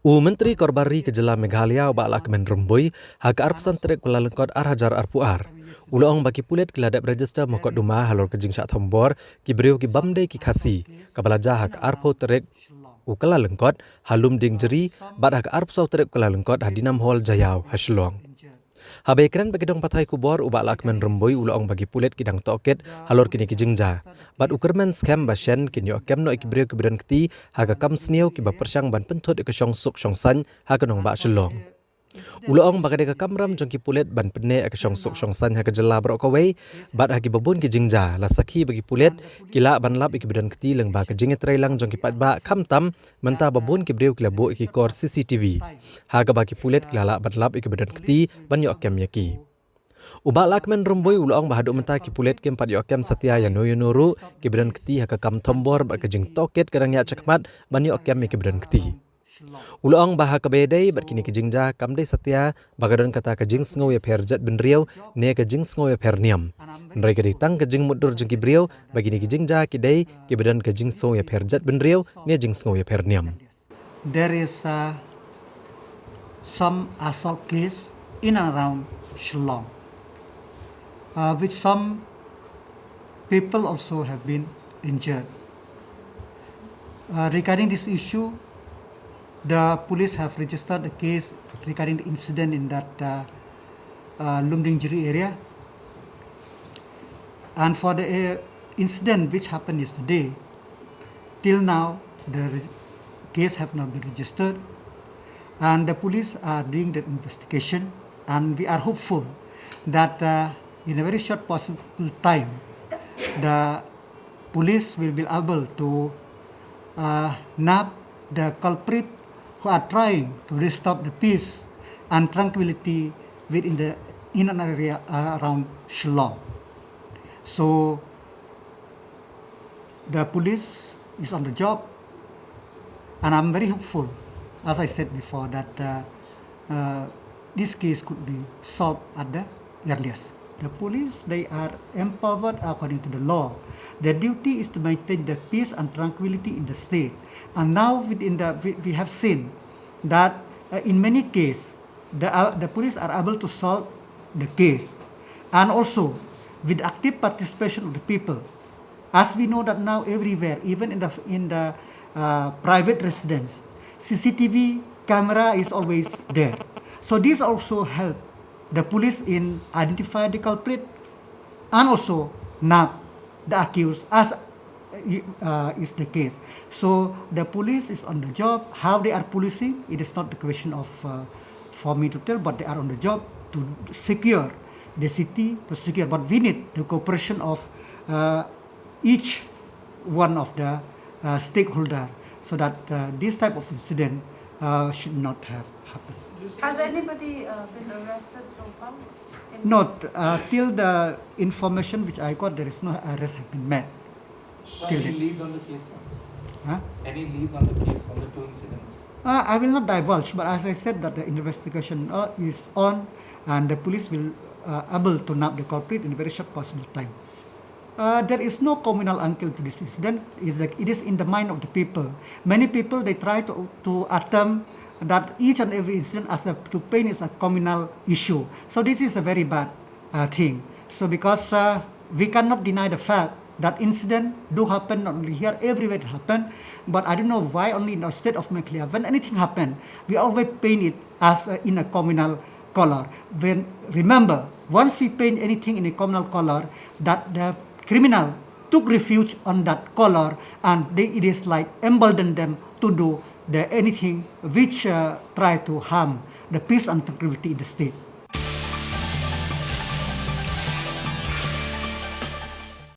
Menteri Korbari Kejela Meghalaya Ubak Lahkmen Rumbui hak arpsan trek Kuala Lengkot Arhajar Arpuar. Ulang bagi pulet kiladap register Mokotduma halor ke Jingsha Thombor ki beriu ki bamde ki khasi kabalaja hak arpo trek Kuala Lengkot Lumdiengjri bad hak arpsau trek Kuala Lengkot Dinam Hall Jayau Hashlong. Habai keren bagi dong patai kubor Ubak Lahkmen Rumbui ulang bagi pulet kidang toket halor kini ki Jingjia. Bad ukermen scam basyen kini okem no ikibrio kibiran keti haga kam sniau ki bapersyang ban pentot ke syong suk syong san haga nong bak shelong. Ulang bagi deka kamram jong ki pulet ban pene ke syong suk syong san haga jela brok kawai bad hagi babun ki Jingjia la sakhi bagi pulet kila ban lap ikibiran keti leng ba ke jinget trailang jong ki patba kam tam menta babun kibrio kilabo iki kor CCTV haga bagi pulet kila la ban lap ikibiran keti ban yo okem yaki. Ubak Lahkmen Rumbui ulang bahaduk mentah ki pulet ke 4 yokem setia yang noru ki beran keti haka kam Thombor bak kejing toket kadang ya cekmat bani okem ki beran keti. Ulang bah ka bedai bat kini kejing ja kam dei setia bagadan kata kejing sngo ya perjat ben riau ne kejing sngo ya perniam. Nrai ka ditang kejing mudur jeng ki briau bagi ni kejing ja ki dei ki bedan kejing sngo ya perjat ben riau ne jing sngo ya perniam. There is some assault case in and around Shillong. Which some people also have been injured. Regarding this issue, the police have registered a case regarding the incident in that Lumdiengjri area. And for the incident which happened yesterday, till now the case have not been registered, and the police are doing the investigation, and we are hopeful that in a very short possible time, the police will be able to nab the culprit who are trying to restore the peace and tranquility within the inner area around Shillong. So the police is on the job, and I'm very hopeful, as I said before, that this case could be solved at the earliest. The police, they are empowered according to the law. Their duty is to maintain the peace and tranquility in the state. And now we have seen that in many cases, the police are able to solve the case. And also, with active participation of the people, as we know that now everywhere, even in the private residence, CCTV camera is always there. So this also help the police in identify the culprit and also nab the accused, as is the case. So the police is on the job. How they are policing, it is not the question of for me to tell, but they are on the job to secure the city, but we need the cooperation of each one of the stakeholder, so that this type of incident should not have happened. Has anybody been arrested so far? Not till the information which I got, there is no arrest have been made. So any leads on the case, sir? Huh? Any leads on the case on the two incidents? I will not divulge, but as I said, that the investigation is on, and the police will able to nab the culprit in a very short possible time. There is no communal angle to this incident. It is in the mind of the people. Many people, they try to attempt that each and every incident to paint is a communal issue. So this is a very bad thing. So because we cannot deny the fact that incident do happen not only here, everywhere it happen. But I don't know why only in the state of Meghalaya, when anything happen, we always paint it as in a communal color. When remember, once we paint anything in a communal color, that the criminal took refuge on that color, and it is like embolden them to do anything which try to harm the peace and tranquility in the state.